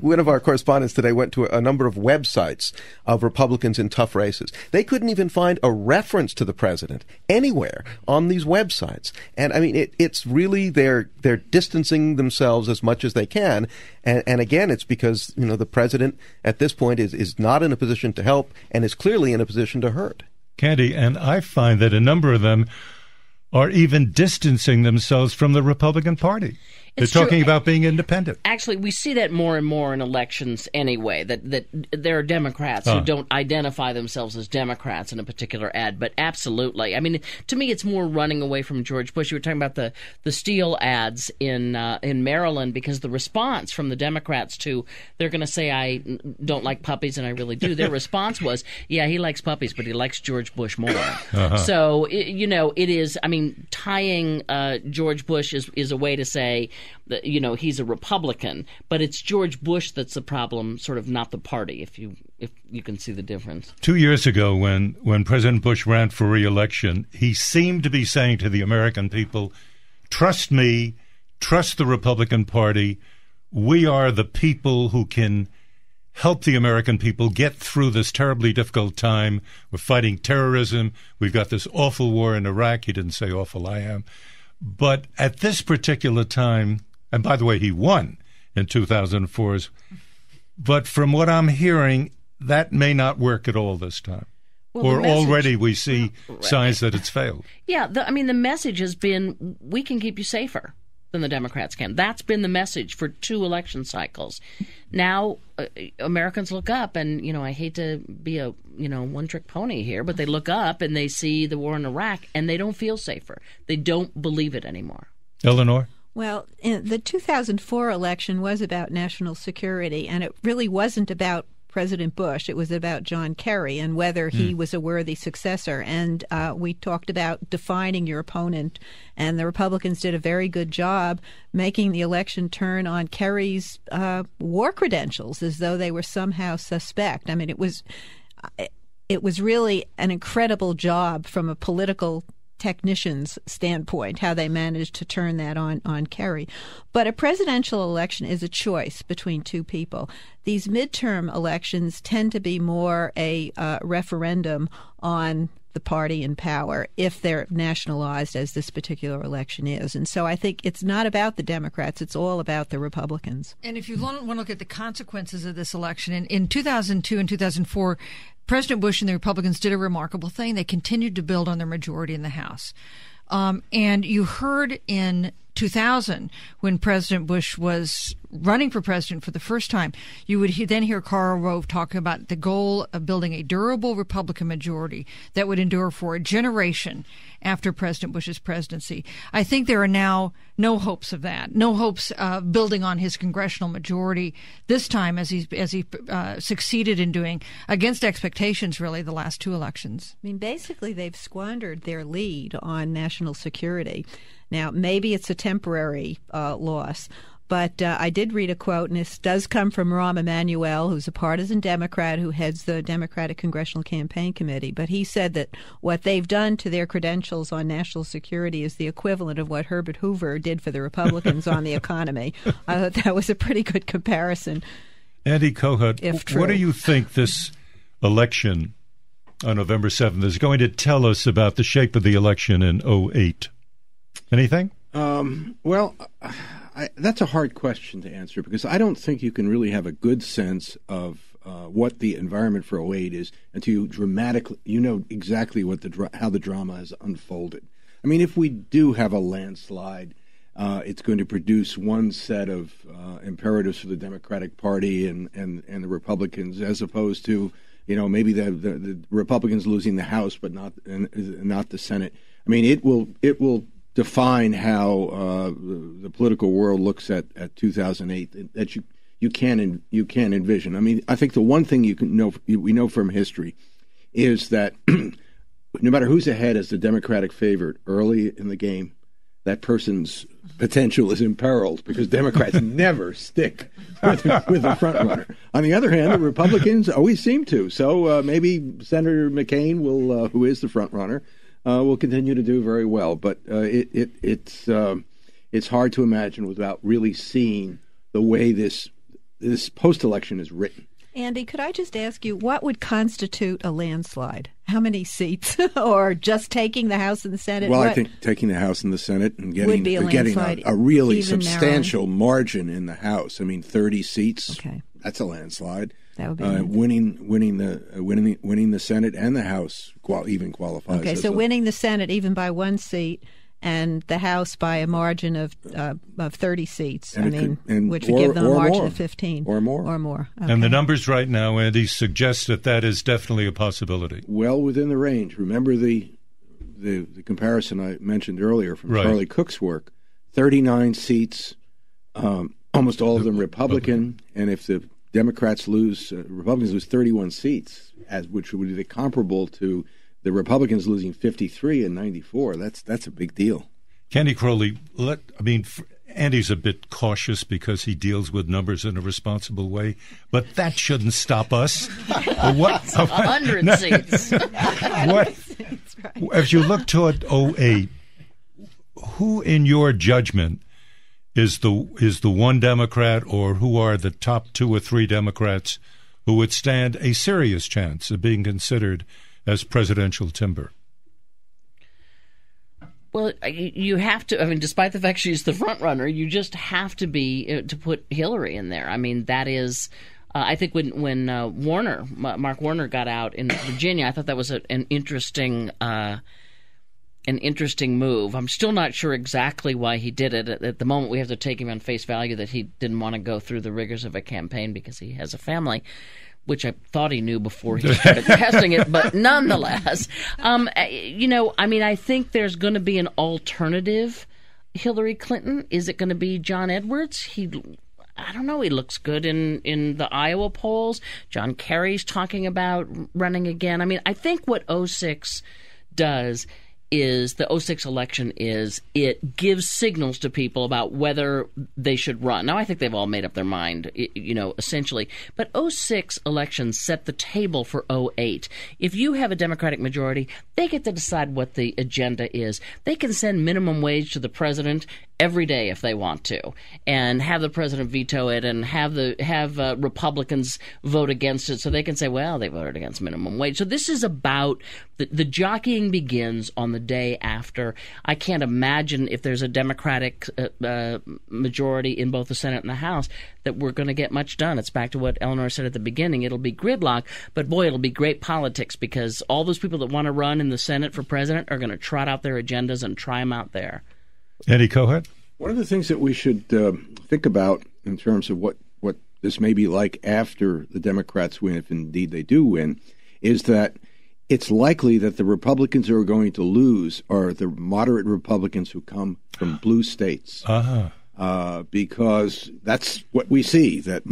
one of our correspondents today went to a number of websites of Republicans in tough races, they couldn't even find a reference to the president anywhere on these websites. And I mean, it's really they're distancing themselves as much as they can. And again, it's because, you know, the president at this point is not in a position to help and is clearly in a position to hurt. Candy, and I find that a number of them are even distancing themselves from the Republican Party. They're talking about being independent. Actually, we see that more and more in elections anyway, that there are Democrats who don't identify themselves as Democrats in a particular ad. But absolutely. I mean, to me, it's more running away from George Bush. You were talking about the Steele ads in Maryland, because the response from the Democrats to, they're going to say, I don't like puppies, and I really do. Their response was, yeah, he likes puppies, but he likes George Bush more. So, it is, I mean, tying George Bush is a way to say, you know, he's a Republican, but it's George Bush that's the problem, sort of, not the party, if you can see the difference. 2 years ago, when President Bush ran for re-election, he seemed to be saying to the American people, trust me, trust the Republican Party. We are the people who can help the American people get through this terribly difficult time. We're fighting terrorism. We've got this awful war in Iraq. He didn't say awful, I am. But at this particular time, and by the way, he won in 2004, but from what I'm hearing, that may not work at all this time. Well, or already we see signs that it's failed. Yeah, the message has been, we can keep you safer than the Democrats can. That's been the message for 2 election cycles. Now, Americans look up, and, you know, I hate to be a, one-trick pony here, but they look up and they see the war in Iraq, and they don't feel safer. They don't believe it anymore. Eleanor? Well, the 2004 election was about national security, and it really wasn't about President Bush. It was about John Kerry and whether he was a worthy successor. And we talked about defining your opponent, and the Republicans did a very good job making the election turn on Kerry's war credentials as though they were somehow suspect. I mean, it was really an incredible job from a political technician's standpoint, how they managed to turn that on Kerry. But a presidential election is a choice between 2 people. These midterm elections tend to be more a referendum on the party in power if they're nationalized, as this particular election is. And so I think it's not about the Democrats. It's all about the Republicans. And if you want to look at the consequences of this election, in 2002 and 2004, President Bush and the Republicans did a remarkable thing. They continued to build on their majority in the House. And you heard in 2000, when President Bush was running for president for the first time, you would then hear Karl Rove talking about the goal of building a durable Republican majority that would endure for a generation after President Bush's presidency. I think there are now no hopes of that, no hopes of building on his congressional majority this time, as he succeeded in doing, against expectations, really, the last 2 elections. I mean, basically, they've squandered their lead on national security. Now, maybe it's a temporary loss, but I did read a quote, and this does come from Rahm Emanuel, who's a partisan Democrat who heads the Democratic Congressional Campaign Committee. But he said that what they've done to their credentials on national security is the equivalent of what Herbert Hoover did for the Republicans on the economy. I thought that was a pretty good comparison. Andy Kohut, what do you think this election on November 7th is going to tell us about the shape of the election in 2008? Anything? That's a hard question to answer, because I don't think you can really have a good sense of what the environment for 2008 is until you know exactly what how the drama has unfolded. I mean, if we do have a landslide, it's going to produce one set of imperatives for the Democratic Party and the Republicans, as opposed to, maybe the Republicans losing the House but not the Senate. I mean, it will define how the political world looks at 2008 that you can envision. I mean, I think the one thing we know from history is that no matter who's ahead as the Democratic favorite early in the game, that person's potential is imperiled because Democrats never stick with the front runner. On the other hand, the Republicans always seem to. So maybe Senator McCain will, who is the front runner, will continue to do very well. But it's hard to imagine without really seeing the way this post-election is written. Andy, could I just ask you, what would constitute a landslide? How many seats? Or just taking the House and the Senate? Well, I think taking the House and the Senate and getting a really substantial margin in the House. I mean, 30 seats. Okay. That's a landslide. That would be winning the Senate and the House even qualifies. Okay, so winning the Senate even by one seat, and the House by a margin of 30 seats. Which would give them a margin of 15 or more. Okay. And the numbers right now, Andy, suggest that is definitely a possibility. Well within the range. Remember the comparison I mentioned earlier from Charlie Cook's work: 39 seats, almost all of them Republican, and if the Democrats lose, Republicans lose 31 seats, which would be comparable to the Republicans losing 53 and 94. That's a big deal. Candy Crowley, Andy's a bit cautious because he deals with numbers in a responsible way, but that shouldn't stop us. 100 seats. As you look toward 08, who, in your judgment, is the one Democrat, or who are the top 2 or 3 Democrats who would stand a serious chance of being considered as presidential timber? Well, you have to. Despite the fact she's the front runner, you just have to be to put Hillary in there. That is. I think when Mark Warner got out in Virginia, I thought that was an interesting move. I'm still not sure exactly why he did it. At the moment, we have to take him on face value that he didn't want to go through the rigors of a campaign because he has a family, which I thought he knew before he started testing it, but nonetheless, I think there's going to be an alternative Hillary Clinton. Is it going to be John Edwards? I don't know. He looks good in the Iowa polls. John Kerry's talking about running again. I think what 06 does is the 06 election is it gives signals to people about whether they should run. Now, I think they've all made up their mind, essentially. But 06 elections set the table for 08. If you have a Democratic majority, they get to decide what the agenda is. They can send minimum wage to the president every day if they want to, and have the president veto it, and have Republicans vote against it, so they can say, well, they voted against minimum wage. So this is about the jockeying begins on the day after. I can't imagine if there's a Democratic majority in both the Senate and the House that we're going to get much done. It's back to what Eleanor said at the beginning. It'll be gridlock, but boy, it'll be great politics because all those people that want to run in the Senate for president are going to trot out their agendas and try them out there. Eddie Cohen? One of the things that we should think about in terms of what this may be like after the Democrats win, if indeed they do win, is that it's likely that the Republicans who are going to lose are the moderate Republicans who come from blue states. Because that's what we see, that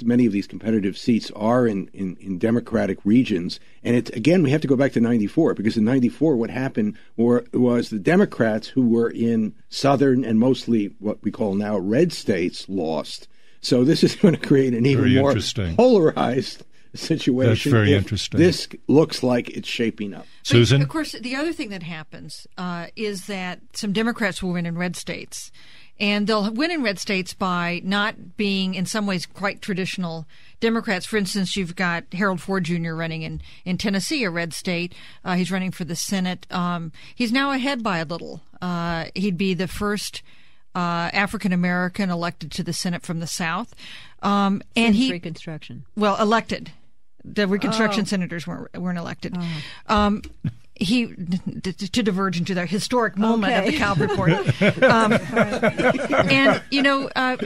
many of these competitive seats are in Democratic regions. And it's, again, we have to go back to 94, because in 94 what happened was the Democrats who were in southern and mostly what we call now red states lost. So this is going to create an even more polarized situation. That's very interesting. This looks like it's shaping up. Susan? But of course, the other thing that happens is that some Democrats will win in red states. And they'll win in red states by not being, in some ways, quite traditional Democrats. For instance, you've got Harold Ford Jr. running in Tennessee, a red state. He's running for the Senate. He's now ahead by a little. He'd be the first African-American elected to the Senate from the South. And Reconstruction. Well, elected. The Reconstruction senators weren't elected. To diverge into the historic moment of the Kalb report.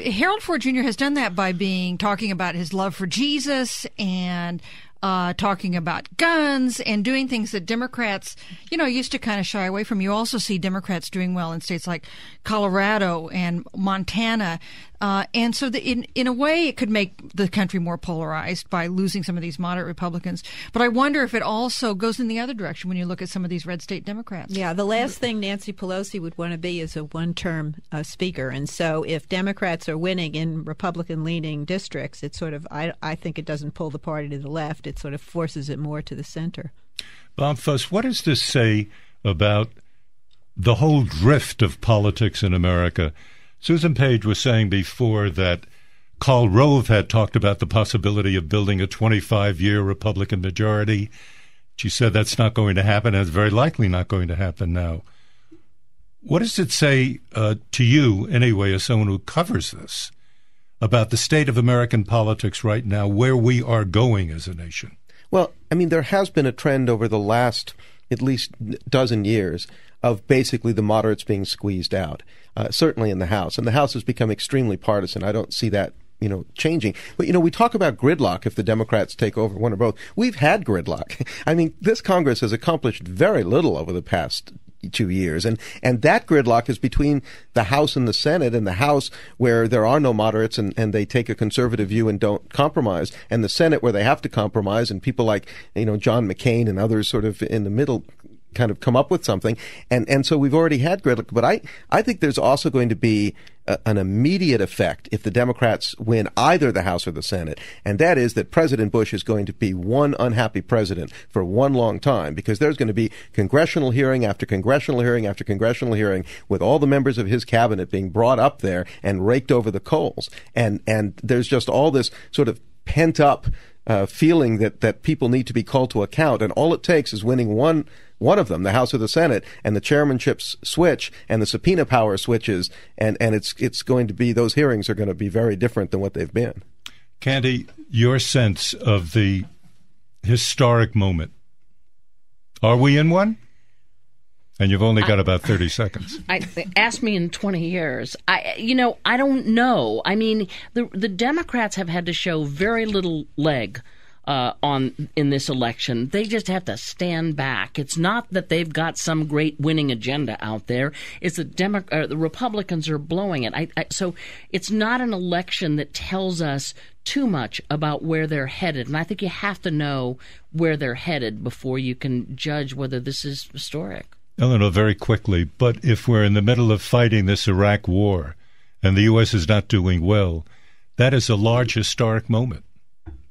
Harold Ford Jr. has done that by talking about his love for Jesus and talking about guns and doing things that Democrats, used to kind of shy away from. You also see Democrats doing well in states like Colorado and Montana. And so in a way, it could make the country more polarized by losing some of these moderate Republicans. But I wonder if it also goes in the other direction when you look at some of these red state Democrats. Yeah, the last thing Nancy Pelosi would want to be is a one-term speaker. And so if Democrats are winning in Republican-leaning districts, it's sort of, I think it doesn't pull the party to the left. It sort of forces it more to the center. Bob Fuss, what does this say about the whole drift of politics in America? Susan Page was saying before that Karl Rove had talked about the possibility of building a 25-year Republican majority. She said that's not going to happen, and it's very likely not going to happen now. What does it say to you, anyway, as someone who covers this, about the state of American politics right now, where we are going as a nation? Well, I mean, there has been a trend over the last at least dozen years of basically the moderates being squeezed out, certainly in the House. And the House has become extremely partisan. I don't see that, changing. But, we talk about gridlock if the Democrats take over one or both. We've had gridlock. I mean, this Congress has accomplished very little over the past 2 years. And that gridlock is between the House and the Senate, and the House where there are no moderates and they take a conservative view and don't compromise, and the Senate where they have to compromise, and people like, John McCain and others sort of in the middle kind of come up with something. And so we've already had gridlock. But I think there's also going to be an immediate effect if the Democrats win either the House or the Senate. And that is that President Bush is going to be one unhappy president for one long time, because there's going to be congressional hearing after congressional hearing after congressional hearing with all the members of his cabinet being brought up there and raked over the coals. And there's just all this sort of pent up feeling that people need to be called to account. And all it takes is winning one of them, the House or the Senate, and the chairmanships switch and the subpoena power switches, and it's going to be, those hearings are going to be very different than what they've been. Candy, your sense of the historic moment. Are we in one? And you've only got about 30 seconds. Ask me in 20 years. I don't know. I mean, the Democrats have had to show very little leg in this election. They just have to stand back. It's not that they've got some great winning agenda out there. It's that the Republicans are blowing it. So it's not an election that tells us too much about where they're headed. And I think you have to know where they're headed before you can judge whether this is historic. Eleanor, very quickly, but if we're in the middle of fighting this Iraq war and the U.S. is not doing well, that is a large historic moment,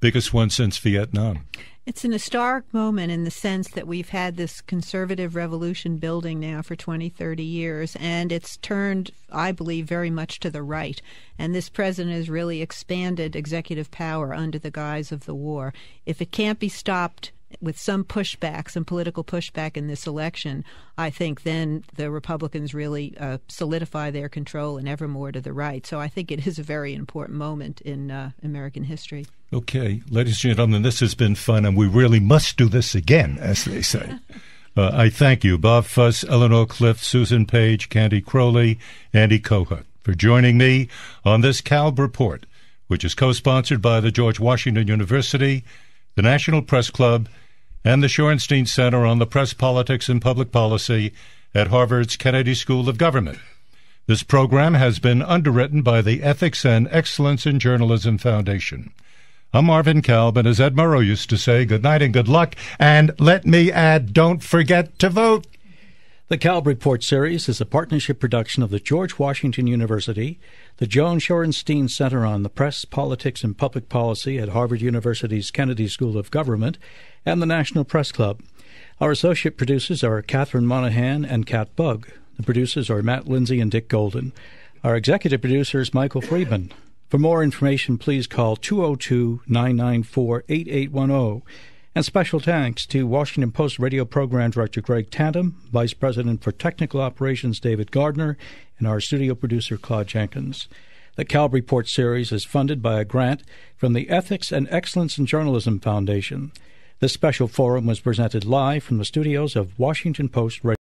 biggest one since Vietnam. It's an historic moment in the sense that we've had this conservative revolution building now for 20, 30 years, and it's turned, I believe, very much to the right. And this president has really expanded executive power under the guise of the war. If it can't be stopped with some pushback, some political pushback in this election, I think then the Republicans really solidify their control and ever more to the right. So I think it is a very important moment in American history. Okay, ladies and gentlemen, this has been fun, and we really must do this again, as they say. I thank you, Bob Fuss, Eleanor Clift, Susan Page, Candy Crowley, Andy Kohut, for joining me on this Kalb Report, which is co-sponsored by the George Washington University, the National Press Club, and the Shorenstein Center on the Press, Politics, and Public Policy at Harvard's Kennedy School of Government. This program has been underwritten by the Ethics and Excellence in Journalism Foundation. I'm Marvin Kalb, and as Ed Murrow used to say, good night and good luck, and let me add, don't forget to vote. The Kalb Report series is a partnership production of the George Washington University, the Joan Shorenstein Center on the Press, Politics, and Public Policy at Harvard University's Kennedy School of Government, and the National Press Club. Our associate producers are Catherine Monahan and Kat Bugg. The producers are Matt Lindsay and Dick Golden. Our executive producer is Michael Friedman. For more information, please call 202-994-8810. And special thanks to Washington Post Radio Program Director Greg Tandem, Vice President for Technical Operations David Gardner, and our studio producer Claude Jenkins. The Kalb Report series is funded by a grant from the Ethics and Excellence in Journalism Foundation. This special forum was presented live from the studios of Washington Post Radio.